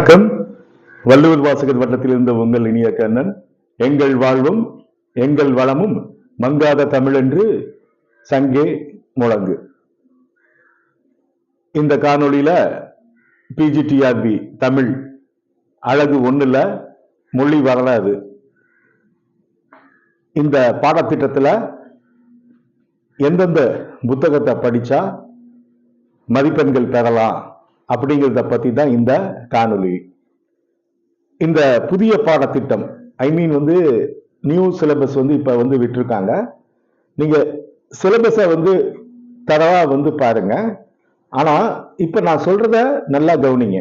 வணக்கம். வள்ளுவர் வாசகர் வட்டத்தில் இருந்த உங்கள் இனிய கண்ணன். எங்கள் வாழ்வும் எங்கள் வளமும் மங்காத தமிழென்று சங்கே முழங்கு. இந்த காணொளியில பிஜிடிஆர்பி தமிழ் அழகு ஒண்ணுல மொழி வரலாறு இந்த பாடத்திட்டத்துல எந்தெந்த புத்தகத்தை படிச்சா மதிப்பெண்கள் பெறலாம் அப்படிங்கிறத பத்தி தான் இந்த காணொளி. இந்த புதிய பாடத்திட்டம் நியூ சிலபஸ் இப்ப விட்டுருக்காங்க. நீங்க சிலபஸை தரவா பாருங்க. ஆனா இப்ப நான் சொல்றத நல்லா கவனிங்க.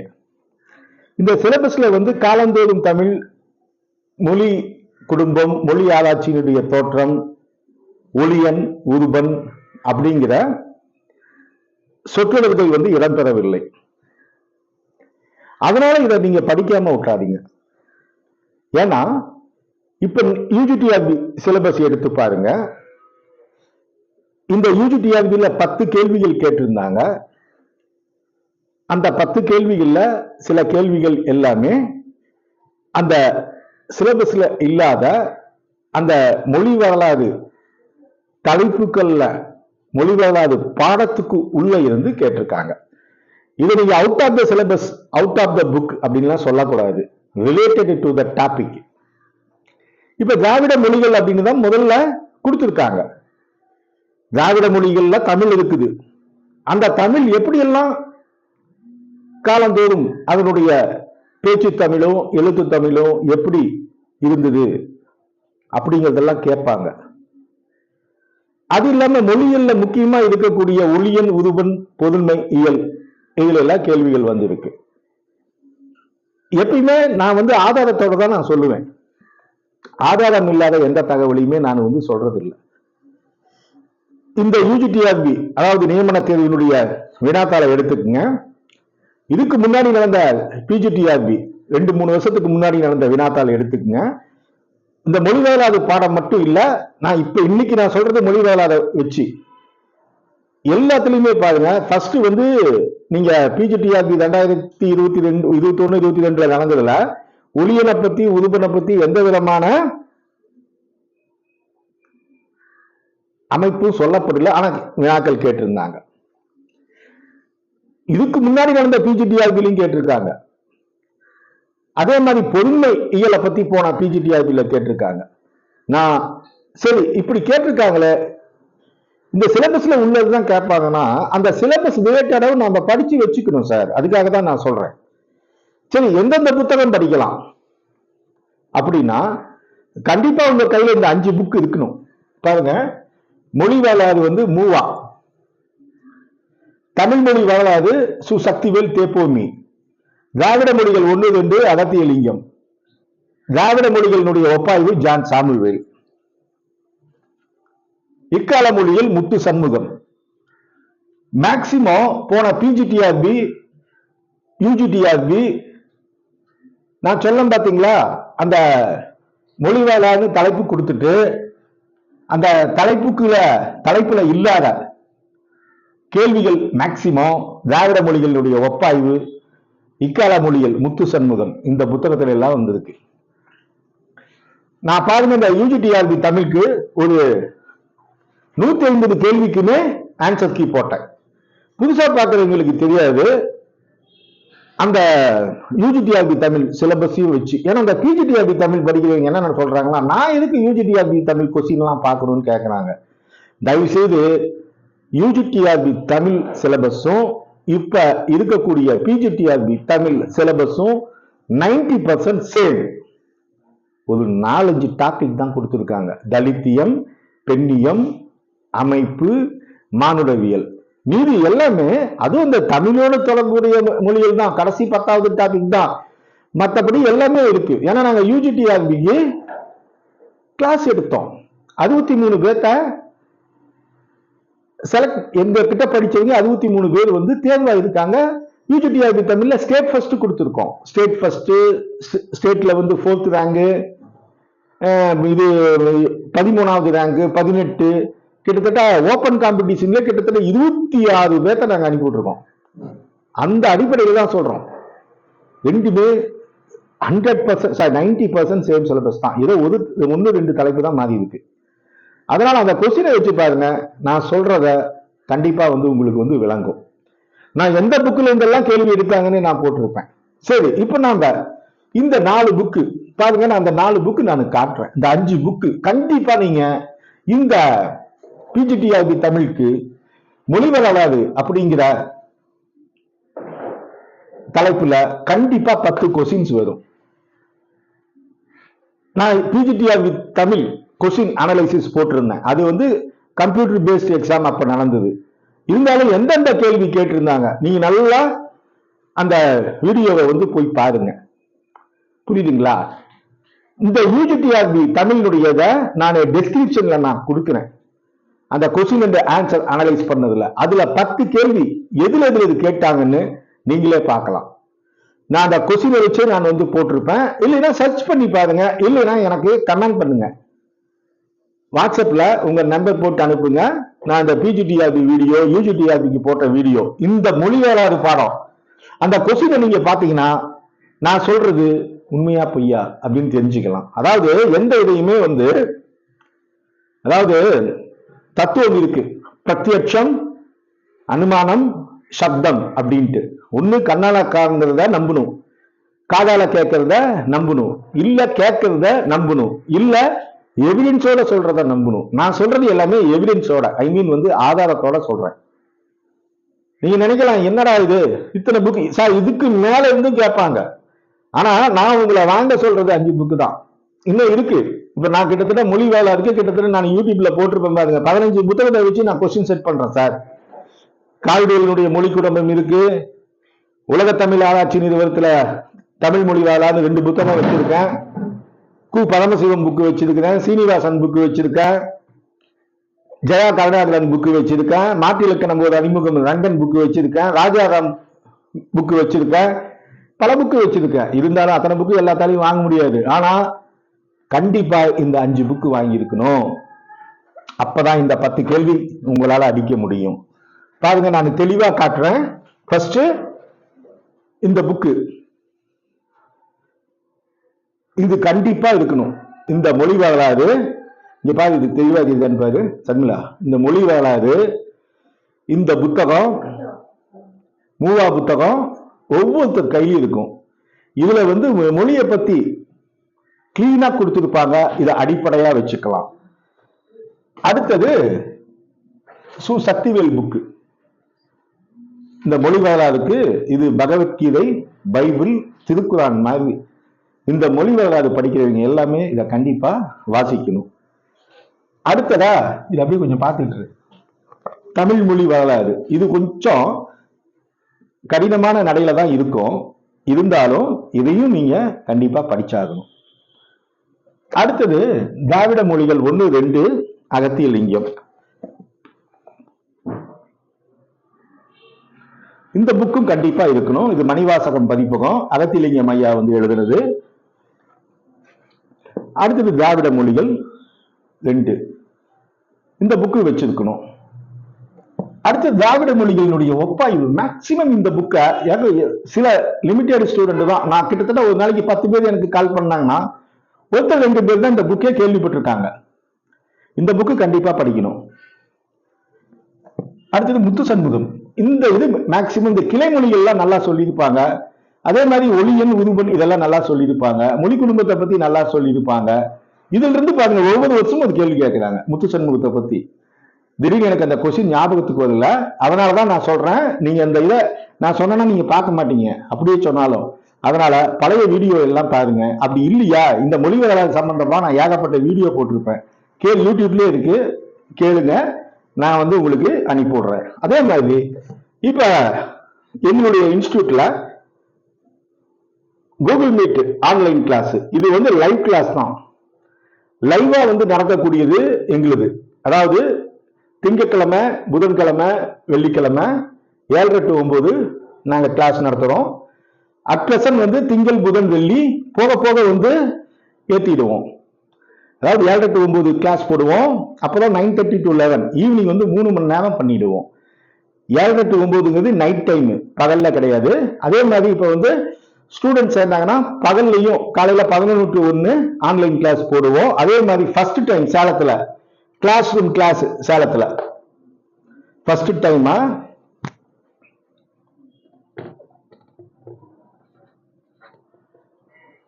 இந்த சிலபஸ்ல காலந்தோறும் தமிழ், மொழி குடும்பம், மொழி ஆராய்ச்சியினுடைய தோற்றம், ஒளியன் உருபன் அப்படிங்கிற சொற்றொடர்கள் இடம்பெறவில்லை. அதனால இதை நீங்க படிக்காம விட்டாதீங்க. ஏன்னா இப்ப யூஜிடிஆர்பி சிலபஸ் எடுத்து பாருங்க. இந்த யூஜிடிஆர்பில 10 கேள்விகள் கேட்டிருந்தாங்க. அந்த 10 கேள்விகள்ல சில கேள்விகள் எல்லாமே அந்த சிலபஸ்ல இல்லாத அந்த மொழி வரலாறு தலைப்புகள்ல மொழி வரலாறு பாடத்துக்கு உள்ள இருந்து கேட்டிருக்காங்க. இதை நீங்க out of the syllabus, out of the book அப்படின்லாம் சொல்லக்கூடாது. Related to the topic. இப்ப திராவிட மொழிகள் அப்படின்னு தான் முதல்ல கொடுத்திருக்காங்க. திராவிட மொழிகள்ல தமிழ் இருக்குது. அந்த தமிழ் எப்படியெல்லாம் காலந்தோறும் அதனுடைய பேச்சு தமிழும் எழுத்து தமிழும் எப்படி இருந்தது அப்படிங்கிறதெல்லாம் கேட்பாங்க. அது இல்லாம மொழிகள்ல முக்கியமா இருக்கக்கூடிய ஒளியன் உருவன் பொதுமை இயல் இதுல எல்லாம் கேள்விகள் இருக்கு. எப்பயுமே நான் ஆதாரத்தோட தான் நான் சொல்லுவேன். ஆதாரம் இல்லாத எந்த தகவலையுமே நான் சொல்றது இல்லை. இந்த யூஜிடிஆர்பி அதாவது நியமன தேர்வினுடைய வினாத்தாளை எடுத்துக்கங்க. இதுக்கு முன்னாடி நடந்த பிஜிடிஆர்பி 2-3 வருஷத்துக்கு முன்னாடி நடந்த வினாத்தாளை எடுத்துக்கங்க. இந்த மொழி வரலாறு பாடம் மட்டும் இல்ல, நான் இப்ப இன்னைக்கு நான் சொல்றது மொழி வரலாறு வச்சு எல்லாத்துலயுமே பாருங்க. ஃபர்ஸ்ட் நீங்க பிஜிடிஆர்பி 2022, 21, 22 நடந்ததுல ஒளியனை பத்தி உருபனை பத்தி எந்த விதமான அமைப்பும் சொல்லப்படல. ஆனா வினாக்கள் கேட்டிருந்தாங்க. இதுக்கு முன்னாடி நடந்த பிஜிடிஆர்பிலையும் கேட்டிருக்காங்க. அதே மாதிரி பொதுமை இயலை பத்தி போன பிஜிடிஆர்பில கேட்டிருக்காங்க. நான் சரி இப்படி கேட்டிருக்காங்களே, இந்த சிலபஸ்ல உள்ளதுதான் கேட்பாங்கன்னா அந்த சிலபஸ் ரிலேட்டடாக நம்ம படிச்சு வச்சுக்கணும் சார். அதுக்காக தான் நான் சொல்றேன். சரி, எந்தெந்த புத்தகம் படிக்கலாம் அப்படின்னா கண்டிப்பா உங்க கையில இந்த 5 புக் இருக்கணும். பாருங்க, மொழி வரலாறு மூவா, தமிழ் மொழி வரலாறு சு சக்திவேல் தேப்போமி, திராவிட மொழிகள் 1-2 அகத்தியலிங்கம், திராவிட மொழிகளினுடைய ஒப்பாய்வு ஜான் சாமுவேல், இக்கால மொழியில் முத்து சண்முகம். மேக்சிமம் போன பிஜிடிஆர்பி யூஜிடிஆர்பி நான் சொல்ல பாத்தீங்களா, அந்த மொழி வரலாறு தலைப்பு கொடுத்துட்டு அந்த தலைப்புல இல்லாத கேள்விகள் மேக்சிமம் திராவிட மொழிகளுடைய ஒப்பாய்வு, இக்கால மொழிகள் முத்து சண்முகம் இந்த புத்தகத்துல எல்லாம் வந்திருக்கு. நான் பாருங்க, இந்த யூஜிடிஆர்பி தமிழுக்கு ஒரு 150 கேள்விக்குமே ஆன்சர் கீ போட்டேன். புதுசா பார்க்கறவங்களுக்கு தெரியாது அந்த யூஜிடிஆர்பி தமிழ் சிலபஸையும் வச்சு. ஏன்னா இந்த பிஜிடிஆர்பி தமிழ் படிக்கிறவங்க என்ன சொல்றாங்கன்னா, நான் எதுக்கு யூஜிடிஆர்பி தமிழ் கொஸ்டின் எல்லாம் பார்க்கணும்னு கேட்கறாங்க. தயவு செய்து யூஜிடிஆர்பி தமிழ் சிலபஸும் இப்ப இருக்கக்கூடிய பிஜிடிஆர்பி தமிழ் சிலபஸும் 90% சேம். ஒரு 4-5 டாபிக் தான் கொடுத்திருக்காங்க. தலித்தியம், பெண்ணியம், அமைப்பு, மானுடவியல். மீது எல்லாமே அதுவும் இந்த தமிழோட தொடர்புடைய மொழிகள் தான். கடைசி 10வது டாபிக் தான். மற்றபடி எல்லாமே இருக்கு. ஏன்னா நாங்க யூஜிடிஆர்பிக்கு கிளாஸ் எடுத்தோம். 63 பேர்த்த செலக்ட், எங்க கிட்ட படிச்சவங்க 63 பேர் தேர்வா இருக்காங்க. யூஜிடிஆர்பி தமிழ்ல ஸ்டேட் ஃபர்ஸ்ட் கொடுத்துருக்கோம். ஸ்டேட் ஃபர்ஸ்ட், ஸ்டேட்ல 4th ரேங்க், இது 13வது ரேங்க், 18, கிட்டத்தட்ட ஓபன் காம்படிஷன்ல கிட்டத்தட்ட 26 பேர்த்த நாங்க அனுப்பி விட்டுருக்கோம். அந்த அடிப்படையில் தான் சொல்றோம். ரெண்டுமே 100% 90% சேம் சிலபஸ் தான். ஏதோ ஒன்று ரெண்டு தலைப்பு தான் மாறி இருக்கு. அதனால அந்த கொஸ்டினை வச்சு பாருங்க, நான் சொல்றத கண்டிப்பா உங்களுக்கு விளங்கும். நான் எந்த புக்கில் இருந்தெல்லாம் கேள்வி எடுத்தாங்கன்னு நான் போட்டிருப்பேன். சரி, இப்ப நான் இந்த 4 புக்கு பாருங்க, நான் அந்த 4 புக்கு நான் காட்டுறேன். இந்த 5 புக்கு கண்டிப்பா நீங்க இந்த பிஜிடிஆர்பி தமிழுக்கு மொழி வரலாறு அப்படிங்கிற தலைப்புல கண்டிப்பா 10 கொஸ்டின்ஸ் வரும். நான் பிஜிடிஆர்பி தமிழ் கொஸ்டின் அனலைசிஸ் போட்டிருந்தேன். அது கம்ப்யூட்டர் பேஸ்ட் எக்ஸாம் அப்ப நடந்தது. இருந்தாலும் எந்தெந்த கேள்வி கேட்டிருந்தாங்க நீங்க நல்லா அந்த வீடியோவை போய் பாருங்க, புரியுதுங்களா? இந்த யூஜிடிஆர்பி தமிழுடையத நான் டெஸ்கிரிப்ஷன்ல நான் கொடுக்கிறேன். அந்த கொஸ்டின் அண்ட் ஆன்சர் அனலைஸ் பண்ணதுல அதுல 10 கேள்வி எதுல இது கேட்டாங்கன்னு நீங்களே பார்க்கலாம். நான் அந்த கொஸ்டினை வச்சு நான் போட்டிருப்பேன். இல்லைன்னா சர்ச் பண்ணி பாருங்க, இல்லைன்னா எனக்கு கமெண்ட் பண்ணுங்க. வாட்ஸ்அப்ல உங்க நம்பர் போட்டு அனுப்புங்க. நான் இந்த பிஜிடிஆர்பி வீடியோ, யூஜிடிஆர்பிக்கு போட்ட வீடியோ, இந்த மொழி வரலாறு பாடம் அந்த கொஸ்டினை நீங்க பாத்தீங்கன்னா நான் சொல்றது உண்மையா பொய்யா அப்படின்னு தெரிஞ்சுக்கலாம். அதாவது எந்த இதையுமே அதாவது தத்துவம் இருக்கு. பிரத்யட்சம், அனுமானம், சப்தம் அப்படின்ட்டு. ஒண்ணு கண்ணால காண்கிறத நம்பணும், காதால கேட்கறத நம்பணும், இல்ல கேட்கறத நம்பணும், இல்ல எவிடன்ஸோட சொல்றத நம்பணும். நான் சொல்றது எல்லாமே எவிடன்ஸோட, ஆதாரத்தோட சொல்றேன். நீங்க நினைக்கலாம் என்னடா இது இத்தனை புக்கு சார், இதுக்கு மேல இருந்தும் கேட்பாங்க. ஆனா நான் உங்களை வாங்க சொல்றது 5 புக்கு தான். இன்னும் இருக்கு. இப்ப நான் கிட்டத்தட்ட மொழி வேலை இருக்கு, கிட்டத்தட்ட நான் யூடியூப்ல போட்டிருப்பேன் பாருங்க, 15 புத்தகத்தை வச்சு நான் கொஸ்டின் செட் பண்றேன் சார். கால்டுவெலினுடைய மொழி குடும்பம் இருக்கு, உலக தமிழ் ஆராய்ச்சி நிறுவனத்துல தமிழ் மொழி வேளான்னு 2 புத்தகம் வச்சிருக்கேன், கு பரமசிவம் புக்கு வச்சிருக்கிறேன், சீனிவாசன் புக்கு வச்சிருக்கேன், ஜெயா கருணாகரன் புக்கு வச்சிருக்கேன், மாட்டிலக்கணம் ஒரு அறிமுகம் ரங்கன் புக்கு வச்சிருக்கேன், ராஜாராம் புக்கு வச்சிருக்கேன், பல புக்கு வச்சிருக்கேன். இருந்தாலும் அத்தனை புக்கு எல்லாத்தாலையும் வாங்க முடியாது. ஆனா கண்டிப்பா இந்த 5 புக்கு வாங்கி இருக்கணும். அப்பதான் இந்த 10 கேள்வி உங்களால அடிக்க முடியும். பாருங்க, நான் தெளிவா காட்டுறேன். ஃபர்ஸ்ட் இந்த புக்கு இது கண்டிப்பா இருக்கணும். இந்த மொழி வரலாறு இங்க பாரு, இது தெளிவா இருக்குதான்னு பாரு சண்முலா. இந்த மொழி வரலாறு, இந்த புத்தகம், மூவா புத்தகம் ஒவ்வொருத்தர் கையில் இருக்கும். இதுல மொழியை பத்தி கிளீனா கொடுத்திருப்பாங்க. இதை அடிப்படையா வச்சுக்கலாம். அடுத்தது சு சக்திவேல் புக்கு. இந்த மொழி வரலாறுக்கு இது பகவத்கீதை, பைபிள், திருக்குரான் மாதிரி. இந்த மொழி வரலாறு படிக்கிறவங்க எல்லாமே இதை கண்டிப்பா வாசிக்கணும். அடுத்ததா இது அப்படியே கொஞ்சம் பார்த்துட்டு தமிழ் மொழி வரலாறு. இது கொஞ்சம் கடினமான நடையில தான் இருக்கும். இருந்தாலும் இதையும் நீங்க கண்டிப்பா படிச்சாகணும். அடுத்தது திராவிட மொழிகள் 1, 2, அகத்தியலிங்கம். இந்த புக்கும் கண்டிப்பா இருக்கணும். இது மணிவாசகம் பதிப்பகம், அகத்தியலிங்கம் ஐயா எழுதுனது. அடுத்தது திராவிட மொழிகள் 2, இந்த புக்கு வச்சிருக்கணும். அடுத்து திராவிட மொழிகளினுடைய ஒப்பாய்வு மேக்சிமம் இந்த புக்கை சில லிமிடெட் ஸ்டூடெண்ட் தான். நான் கிட்டத்தட்ட ஒரு நாளைக்கு 10 பேர் எனக்கு கால் பண்ணாங்கன்னா ஒருத்தர் 2 பேர் தான் இந்த புக்கே கேள்விப்பட்டிருக்காங்க. இந்த புக்கு கண்டிப்பா படிக்கணும். அடுத்தது முத்து சண்முகம். இந்த இது மேக்சிமம் இந்த கிளை மொழிகள்லாம் நல்லா சொல்லியிருப்பாங்க. அதே மாதிரி ஒளியன், உருவன் இதெல்லாம் நல்லா சொல்லியிருப்பாங்க. மொழி குடும்பத்தை பத்தி நல்லா சொல்லியிருப்பாங்க. இதுல இருந்து பாருங்க, ஒவ்வொரு வருஷமும் ஒரு கேள்வி கேட்கிறாங்க முத்து சண்முகத்தை பத்தி. திடீர்னு எனக்கு அந்த கொஸ்டின் ஞாபகத்துக்கு வரல. அதனாலதான் நான் சொல்றேன், நீங்க இந்த இதை நான் சொன்னா நீங்க பார்க்க மாட்டீங்க அப்படியே சொன்னாலும். அதனால பழைய வீடியோ எல்லாம் பாருங்க. அப்படி இல்லையா, இந்த மொழி வரலாறு சம்பந்தமா நான் ஏகப்பட்ட வீடியோ போட்டிருப்பேன். யூடியூப்லயே இருக்கு, கேளுங்க. நான் உங்களுக்கு அனுப்பி விடுறேன். அதே மாதிரி இப்ப எங்களுடைய இன்ஸ்டிடியூட்ல கூகுள் மீட் ஆன்லைன் கிளாஸ், இது லைவ் கிளாஸ் தான். லைவா நடக்கக்கூடியது எங்களுது. அதாவது திங்கட்கிழமை, புதன்கிழமை, வெள்ளிக்கிழமை 7 to 9 நாங்க கிளாஸ் நடத்துறோம். அட்ரஸன் திங்கள், புதன், வெள்ளி போக போக ஏத்திடுவோம். அதாவது 7 to 9 கிளாஸ் போடுவோம். அப்பதான் 9:30 to 11 ஈவினிங் 3 மணி நேரம் பண்ணிடுவோம். 7 to 9 நைட் டைம், பகல்ல கிடையாது. அதே மாதிரி இப்ப ஸ்டூடெண்ட்ஸ் சேர்ந்தாங்கன்னா பகல்லையும் காலையில 11 to 1 ஆன்லைன் கிளாஸ் போடுவோம். அதே மாதிரி ஃபர்ஸ்ட் டைம் சேலத்துல கிளாஸ் ரூம் கிளாஸ் சேலத்துல ஃபர்ஸ்ட் டைமா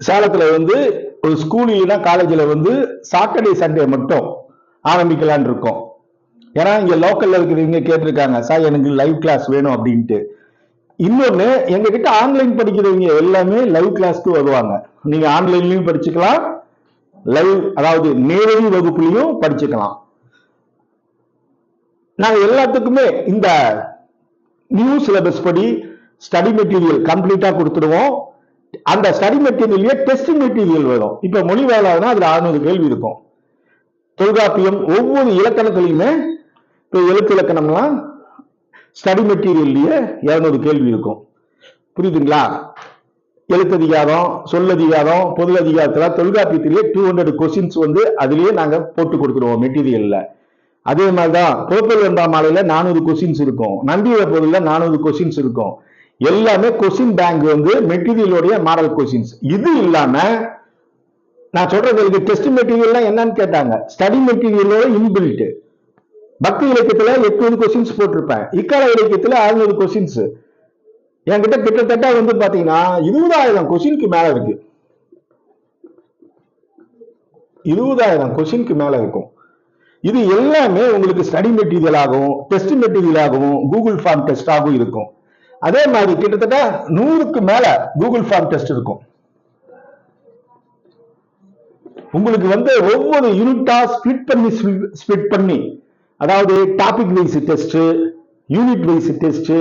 சேலத்துல வந்து ஒரு ஸ்கூல் இல்லைன்னா காலேஜ்ல வந்து சாட்டர்டே சண்டே மட்டும் ஆரம்பிக்கலான் இருக்கோம். ஏன்னா இங்க லோக்கல்ல இருக்கிறவங்க கேட்டிருக்காங்க, சார் எனக்கு லைவ் கிளாஸ் வேணும் அப்படின்ட்டு. இன்னொன்னு, எங்க கிட்ட ஆன்லைன் படிக்கிறவங்க எல்லாமே லைவ் கிளாஸ்க்கு வருவாங்க. நீங்க ஆன்லைன்லயும் படிச்சுக்கலாம், லைவ் அதாவது நேரடி வகுப்புலையும் படிச்சுக்கலாம். நாங்க எல்லாத்துக்குமே இந்த நியூ சிலபஸ் படி ஸ்டடி மெட்டீரியல் கம்ப்ளீட்டா கொடுத்துடுவோம். அந்த ஸ்டடி மெட்டீரியல்லே டெஸ்ட் மெட்டீரியல் வரும். இப்ப மொழி வேளாண்னா அதுல 600 கேள்வி இருக்கும். தொல்காப்பியம் ஒவ்வொரு இலக்கணத்திலையுமே இப்ப எழுத்து இலக்கணம்லாம் ஸ்டடி மெட்டீரியல்லையே 200 கேள்வி இருக்கும். புரியுதுங்களா? எழுத்ததிகாரம், சொல்லதிகாரம், பொது அதிகாரத்துல தொல்காப்பியத்திலேயே 200 கொஸ்டின்ஸ் வந்து அதுலயே நாங்க போட்டு கொடுத்துருவோம் மெட்டீரியல்ல. அதே மாதிரிதான் புறப்பொருள் வென்றாம் மாலையில 400 கொஸ்டின்ஸ் இருக்கும், நம்பியுள்ள பொருள்ல 400 கொஸ்டின்ஸ் இருக்கும். எல்லாமே கொஸ்டின் பேங்க் வந்து மெட்டீரியலோடைய மாடல் கொஸ்டின்ஸ். இது இல்லாம நான் சொல்றது டெஸ்ட் மெட்டீரியல் என்னன்னு கேட்டாங்க, ஸ்டடி மெட்டீரியலோட இன்பில்ட். பக்தி இலக்கியத்துல 800 கொஸ்டின்ஸ் போட்டிருப்பேன், இக்கால இலக்கியத்துல 600 கொஸ்டின்ஸ். என்கிட்ட கிட்டத்தட்ட வந்து பாத்தீங்கன்னா 20,000 கொஸ்டினுக்கு மேல இருக்கு. 20,000 கொஸ்டினுக்கு மேல இருக்கும். இது எல்லாமே உங்களுக்கு ஸ்டடி மெட்டீரியல் ஆகவும் டெஸ்ட் மெட்டீரியல் ஆகவும் கூகுள் ஃபார்ம் டெஸ்ட் ஆகவும் இருக்கும். அதே மாதிரி கிட்டத்தட்ட 100க்கு மேல கூகுள் ஃபார்ம் டெஸ்ட் இருக்கும். உங்களுக்கு வந்து ஒவ்வொரு யூனிட்டா ஸ்பிளிட் பண்ணி அதாவது topic wise test, unit wise test,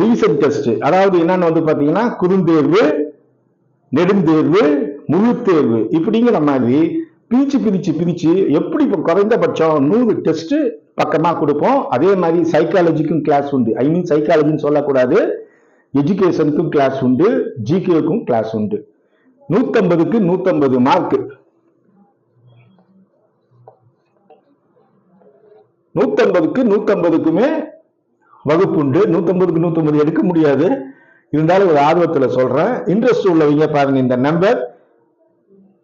revision test. அதாவது என்னன்னு வந்து பாத்தீங்கன்னா குறுந்தேர்வு, நெடுந்தேர்வு, முழு தேர்வு இப்படிங்கிற மாதிரி பிரிச்சு எப்படி இப்போ குறைந்தபட்சம் 100 டெஸ்ட் பக்கமா கொடுப்போம். அதே மாதிரி சைக்காலஜிக்கும் கிளாஸ் உண்டு. ஐ மீன் சைக்காலஜின்னு சொல்லக்கூடாது, எஜுகேஷனுக்கும் கிளாஸ் உண்டு, ஜிகேக்கும் கிளாஸ் உண்டு. 150க்கு 150 மார்க். 150க்கு 150க்குமே வகுப்பு உண்டு. 150க்கு 150 எடுக்க முடியாது, இருந்தாலும் ஒரு ஆர்வத்துல சொல்றேன். இன்ட்ரெஸ்ட் உள்ளவங்க பாருங்க, இந்த நம்பர்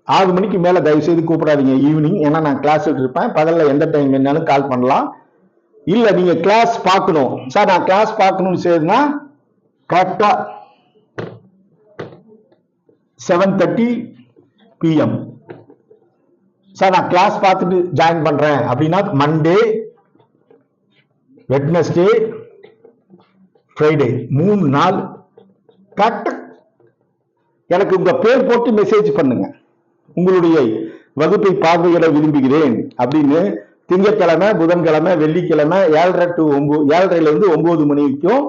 6 மணிக்கு மேல தயவு செய்து கூப்பிடாதீங்க ஈவினிங். ஏன்னா நான் கிளாஸ் இருப்பேன். பகல்ல எந்த டைம் வேணாலும் கால் பண்ணலாம். இல்ல நீங்க கிளாஸ் பார்க்கணும் சார், நான் கிளாஸ் பார்க்கணும்னு செய்யுதுன்னா கரெக்டா 7:30 PM சார் நான் கிளாஸ் பார்த்துட்டு ஜாயின் பண்றேன் அப்படின்னா மண்டே, வெட்னஸ்டே, ஃப்ரைடே 3 நாள் கரெக்டா எனக்கு உங்க பேர் போட்டு மெசேஜ் பண்ணுங்க, உங்களுடைய வகுப்பை பார்வையிட விரும்புகிறேன் அப்படின்னு. திங்கட்கிழமை, புதன்கிழமை, வெள்ளிக்கிழமை 7:30 to 9, 7:30ல இருந்து 9 மணி வரைக்கும்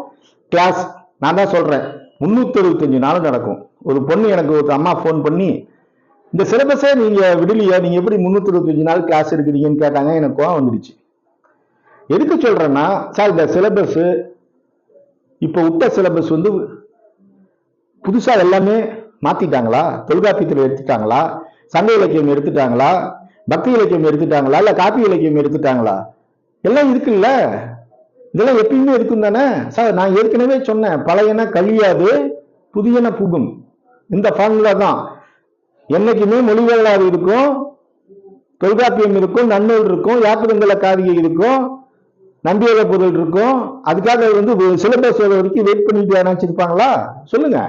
கிளாஸ். நான் தான் சொல்றேன் 365 நாள் நடக்கும். ஒரு பொண்ணு எனக்கு ஒரு அம்மா போன் பண்ணி, இந்த சிலபஸை நீங்க விடலையா, நீங்க எப்படி 365 நாள் கிளாஸ் எடுக்கிறீங்கன்னு கேட்டாங்க. எனக்கு கோவம் வந்துடுச்சு. எதுக்கு சொல்றேன்னா, சார் இந்த சிலபஸ் இப்ப விட்ட சிலபஸ் வந்து புதுசா எல்லாமே மாத்திட்டாங்களா, தொல்காப்பியத்தில் எடுத்துட்டாங்களா, சங்க இலக்கியம் எடுத்துட்டாங்களா, பக்தி இலக்கியம் எடுத்துட்டாங்களா, இல்ல காப்பி இலக்கியம் எடுத்துட்டாங்களா, எல்லாம் இருக்குல்ல. இதெல்லாம் எப்பயுமே இருக்கும் தானே சார். நான் ஏற்கனவே சொன்னேன், பழையன கழியாது, புதியன புகும். இந்த ஃபார்முலா தான். என்னைக்குமே மொழி வரலாறு இருக்கும், தொல்காப்பியம் இருக்கும், நன்னூல் இருக்கும், யாத்திரங்கல காவிகை இருக்கும், நம்பியக பொருள் இருக்கும். அதுக்காக வந்து சிலபஸ் வரைக்கும் வெயிட் பண்ணிட்டு யாராச்சும் இருப்பாங்களா சொல்லுங்க?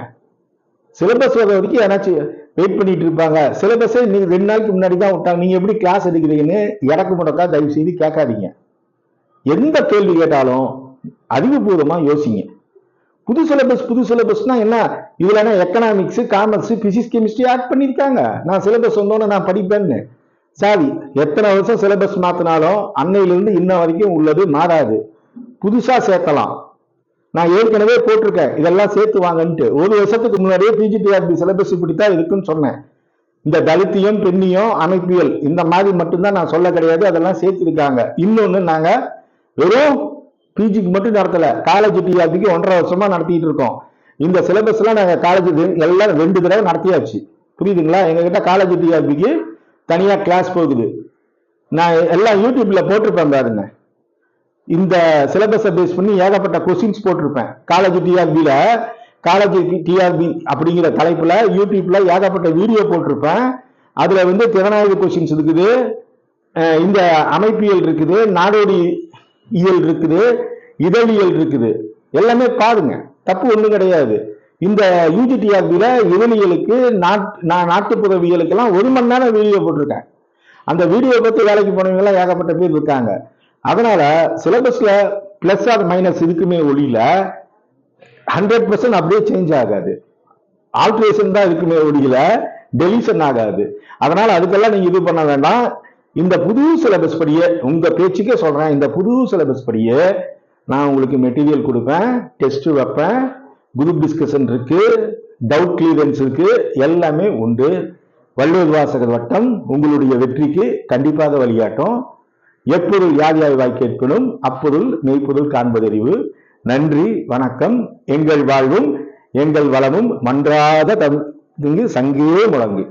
சிலபஸ் வரைக்கும் யாராச்சும் வெயிட் பண்ணிட்டு இருப்பாங்க? சிலபஸை நீங்க 2 நாளைக்கு முன்னாடி தான் விட்டாங்க. நீங்க எப்படி கிளாஸ் எடுக்கிறீங்கன்னு எனக்கு முடக்கா தயவு செய்து கேட்காதீங்க. எந்த கேள்வி கேட்டாலும் அறிவுபூர்வமா யோசிங்க. புது சிலபஸ்னா என்ன? இதுல என்ன economics, commerce, physics, chemistry add பண்ணிருக்காங்க. நான் சிலபஸ் வந்தோன்னு நான் படிப்பேன்னு. சாரி, எத்தனை வருஷம் சிலபஸ் மாத்தினாலும் அன்னையிலிருந்து இன்ன வரைக்கும் உள்ளது மாறாது. புதுசா சேர்க்கலாம். நான் ஏற்கனவே போட்டிருக்கேன், இதெல்லாம் சேர்த்து வாங்கன்ட்டு. 1 வருஷத்துக்கு முன்னாடியே பிஜிடிஆர்பி சிலபஸ் இப்படித்தான் இருக்குன்னு சொன்னேன். இந்த தலித்தியம், பெண்ணியம், அமைப்பியல் இந்த மாதிரி மட்டும்தான் நான் சொல்ல கிடையாது, அதெல்லாம் சேர்த்திருக்காங்க. இன்னொன்னு, நாங்க வெறும் பிஜிக்கு மட்டும் நடத்தல, காலேஜ் டிஆர்பிக்கு 1.5 வருஷமா நடத்திட்டு இருக்கோம். இந்த சிலபஸ் எல்லாம் நாங்க காலேஜ் எல்லாம் 2 தடவை நடத்தியாச்சு. புரியுதுங்களா? எங்க கிட்ட காலேஜ் டிஆர்பிக்கு தனியா கிளாஸ் போகுது. நான் எல்லாம் யூடியூப்ல போட்டிருப்பேன் பாருங்க. இந்த சிலபஸை பேஸ் பண்ணி ஏகப்பட்ட கொஸ்டின்ஸ் போட்டிருப்பேன். காலேஜ் டிஆர்பியில காலேஜ் டிஆர்பி அப்படிங்கிற தலைப்புல யூடியூப்ல ஏகப்பட்ட வீடியோ போட்டிருப்பேன். அதுல வந்து திறனாய்வு கொஸ்டின்ஸ் இருக்குது, இந்த அமைப்பியல் இருக்குது, நாடோடி இயல் இருக்குது, இதழியல் இருக்குது. எல்லாமே பாருங்க, தப்பு ஒண்ணும் கிடையாது. இந்த யூஜிடிஆர்பியில இதழியலுக்கு நாட்டுப்புறவியலுக்கு எல்லாம் 1 மணி நேரம் வீடியோ போட்டிருக்கேன். அந்த வீடியோ பத்தி வேலைக்கு போனவங்க எல்லாம் ஏகப்பட்ட பேர் இருக்காங்க. அதனால சிலபஸ்ல பிளஸ் ஆர் மைனஸ் இருக்குமே ஒளியில 100% அப்படியே சேஞ்ச் ஆகாது. ஆல்ட்ரேஷன் தான் இருக்குமே ஒளியில டெலிஷன் ஆகாது. அதனால அதுக்கெல்லாம் நீங்க இது பண்ண வேண்டாம். இந்த புது சிலபஸ் படியே, உங்க பேச்சுக்கே சொல்றேன், இந்த புது சிலபஸ் படியே நான் உங்களுக்கு மெட்டீரியல் கொடுப்பேன், டெஸ்ட் வைப்பேன், குரூப் டிஸ்கஷன் இருக்கு, டவுட் கிளியரன்ஸ் இருக்கு, எல்லாமே உண்டு. வள்ளுவர் வாசகர் வட்டம் உங்களுடைய வெற்றிக்கு கண்டிப்பாக வழிகாட்டும். எப்பொருள் யார் யார் வாய் கேட்கணும், அப்பொருள் மெய்ப்பொருள் காண்பதறிவு. நன்றி, வணக்கம். எங்கள் வாழ்வும் எங்கள் வளமும் மன்றாத தமிழ் சங்கே முழங்கு.